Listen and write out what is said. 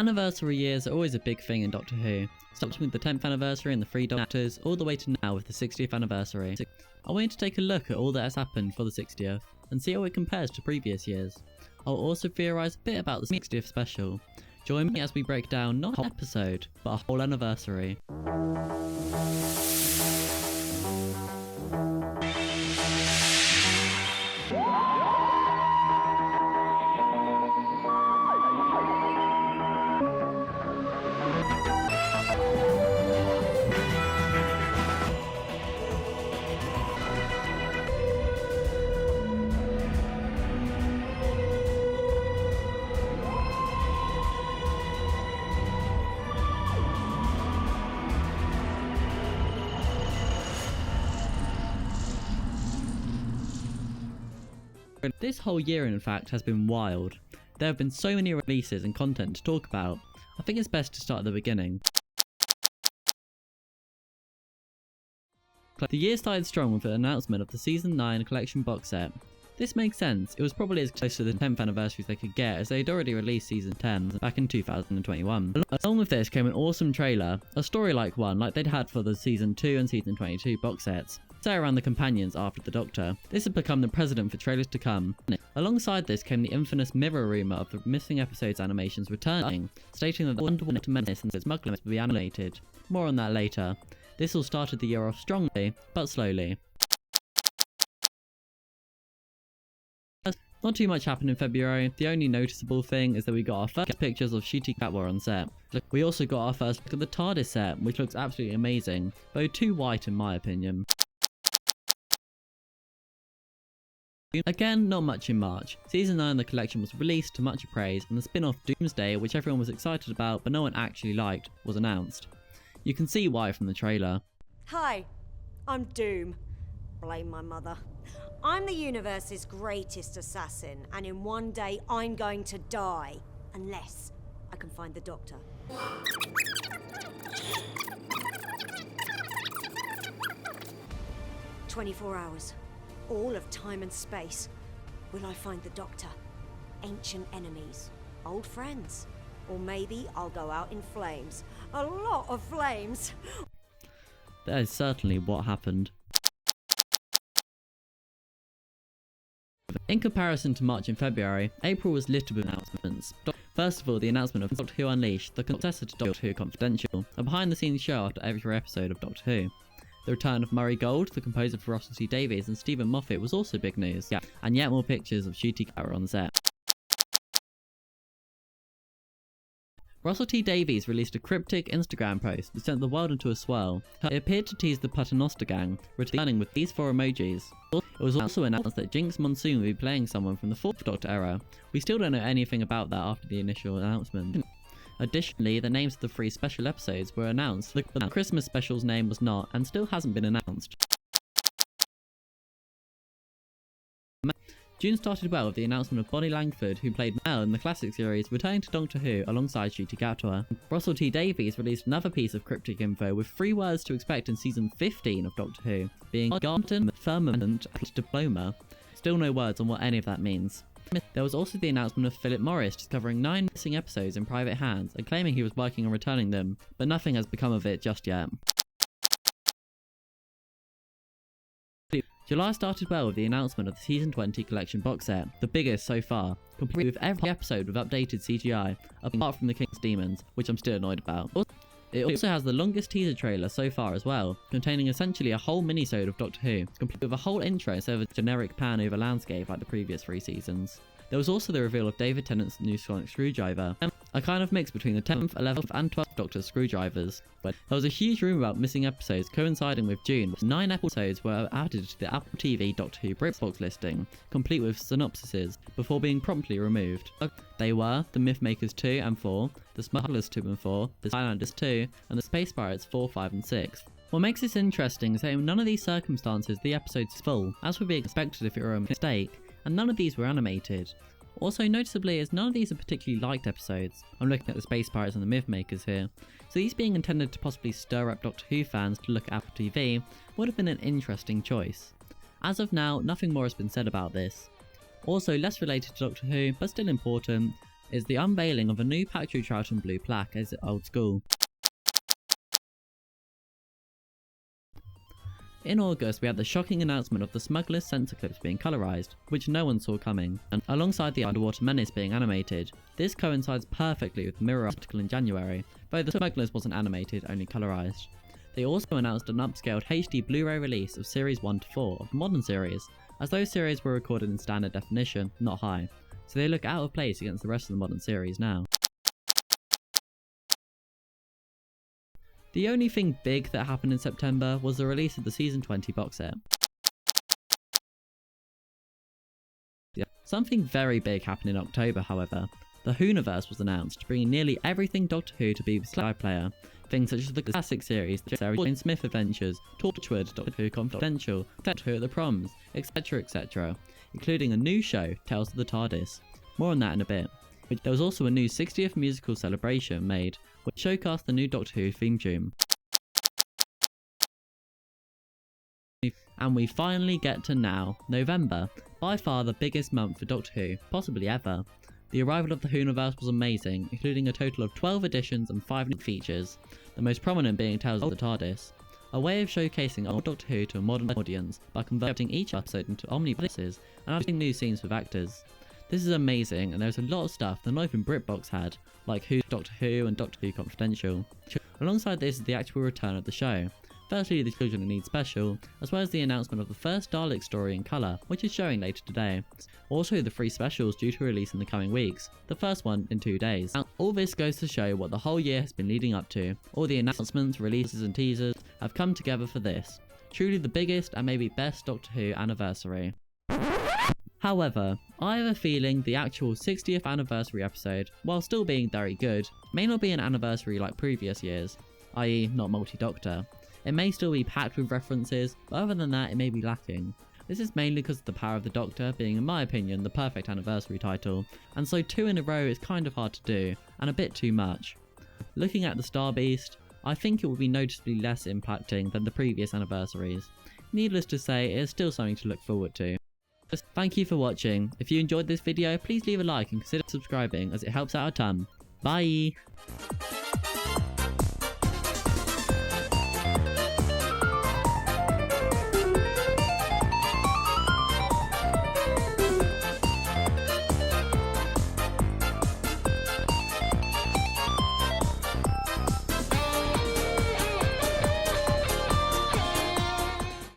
Anniversary years are always a big thing in Doctor Who, starting with the 10th anniversary and the 3 Doctors, all the way to now with the 60th anniversary. I wanted to take a look at all that has happened for the 60th, and see how it compares to previous years. I'll also theorise a bit about the 60th special. Join me as we break down not an episode, but a whole anniversary. This whole year in fact has been wild. There have been so many releases and content to talk about. I think it's best to start at the beginning. The year started strong with the announcement of the Season 9 collection box set. This makes sense, it was probably as close to the 10th anniversary as they could get, as they had already released Season 10 back in 2021. Along with this came an awesome trailer, a story-like one like they'd had for the Season 2 and Season 22 box sets, set around the companions after the Doctor. This had become the precedent for trailers to come. Alongside this came the infamous mirror rumour of the missing episodes animations returning, stating that the Wonder Woman Menace and Smuggler would be animated. More on that later. This all started the year off strongly, but slowly. Not too much happened in February. The only noticeable thing is that we got our first pictures of Ncuti Gatwa on set. We also got our first look at the TARDIS set, which looks absolutely amazing, though too white in my opinion. Again, not much in March. Season 9 of the collection was released to much praise, and the spin-off Doomsday, which everyone was excited about but no one actually liked, was announced. You can see why from the trailer. Hi, I'm Doom. Blame my mother. I'm the universe's greatest assassin, and in one day I'm going to die. Unless I can find the Doctor. 24 hours. All of time and space. Will I find the Doctor? Ancient enemies? Old friends? Or maybe I'll go out in flames. A lot of flames! That is certainly what happened. In comparison to March and February, April was littered with announcements. First of all, the announcement of Doctor Who Unleashed, the successor to Doctor Who Confidential, a behind-the-scenes show after every episode of Doctor Who. The return of Murray Gold, the composer for Russell T Davies, and Stephen Moffat was also big news, and yet more pictures of Ncuti Gatwa on set. Russell T Davies released a cryptic Instagram post that sent the world into a swirl. It appeared to tease the Paternoster gang, returning with these 4 emojis. It was also announced that Jinx Monsoon will be playing someone from the 4th Doctor era. We still don't know anything about that after the initial announcement. Additionally, the names of the 3 special episodes were announced, but the Christmas special's name was not, and still hasn't been announced. June started well with the announcement of Bonnie Langford, who played Mel in the classic series, returning to Doctor Who alongside Ncuti Gatwa. Russell T Davies released another piece of cryptic info with 3 words to expect in season 15 of Doctor Who, being Garden, Firmament, and Diploma. Still no words on what any of that means. There was also the announcement of Philip Morris discovering 9 missing episodes in private hands and claiming he was working on returning them, but nothing has become of it just yet. July started well with the announcement of the Season 20 collection box set, the biggest so far, complete with every episode with updated CGI, apart from the King's Demons, which I'm still annoyed about. It also has the longest teaser trailer so far as well, containing essentially a whole mini-sode of Doctor Who, complete with a whole intro instead of a generic pan over landscape like the previous 3 seasons. There was also the reveal of David Tennant's new sonic screwdriver, a kind of mix between the 10th, 11th and 12th Doctor's screwdrivers. There was a huge rumour about missing episodes coinciding with June, with 9 episodes were added to the Apple TV Doctor Who BritBox listing, complete with synopsises, before being promptly removed. They were The Mythmakers 2 and 4, The Smugglers 2 and 4, The Skylanders 2, and The Space Pirates 4, 5 and 6. What makes this interesting is that in none of these circumstances the episode's full, as would be expected if it were a mistake, and none of these were animated. Also noticeably is none of these are particularly liked episodes. I'm looking at the Space Pirates and the Mythmakers here. So these being intended to possibly stir up Doctor Who fans to look at Apple TV would have been an interesting choice. As of now, nothing more has been said about this. Also less related to Doctor Who, but still important, is the unveiling of a new Patrick Troughton blue plaque as old school. In August, we had the shocking announcement of the Smuggler's sensor clips being colorized, which no one saw coming, and alongside the Underwater Menace being animated. This coincides perfectly with the Mirror article in January, though the Smuggler's wasn't animated, only colorized. They also announced an upscaled HD Blu-ray release of Series 1 to 4 of the modern series, as those series were recorded in standard definition, not high, so they look out of place against the rest of the modern series now. The only thing big that happened in September was the release of the Season 20 box set. Something very big happened in October, however. The Whoniverse was announced, bringing nearly everything Doctor Who to BBC iPlayer. Things such as the classic series, the Sarah Jane Smith Adventures, Torchwood, Doctor Who Confidential, Doctor Who at the Proms, etc, etc, including a new show, Tales of the TARDIS. More on that in a bit. There was also a new 60th musical celebration made, which showcased the new Doctor Who theme tune. And we finally get to now, November, by far the biggest month for Doctor Who, possibly ever. The arrival of the Whoniverse was amazing, including a total of 12 editions and 5 new features, the most prominent being Tales of the TARDIS, a way of showcasing old Doctor Who to a modern audience by converting each episode into omnibuses and adding new scenes with actors. This is amazing, and there's a lot of stuff that not even BritBox had, like Who's Doctor Who and Doctor Who Confidential. Alongside this is the actual return of the show. Firstly, the Children in Need special, as well as the announcement of the first Dalek story in colour, which is showing later today. Also the 3 specials due to release in the coming weeks, the first one in 2 days. Now, all this goes to show what the whole year has been leading up to. All the announcements, releases and teasers have come together for this. Truly the biggest and maybe best Doctor Who anniversary. However, I have a feeling the actual 60th anniversary episode, while still being very good, may not be an anniversary like previous years, i.e. not multi-Doctor. It may still be packed with references, but other than that it may be lacking. This is mainly because of the Power of the Doctor being, in my opinion, the perfect anniversary title, and so 2 in a row is kind of hard to do, and a bit too much. Looking at the Star Beast, I think it will be noticeably less impacting than the previous anniversaries. Needless to say, it is still something to look forward to. Thank you for watching. If you enjoyed this video, please leave a like and consider subscribing as it helps out a ton. Bye!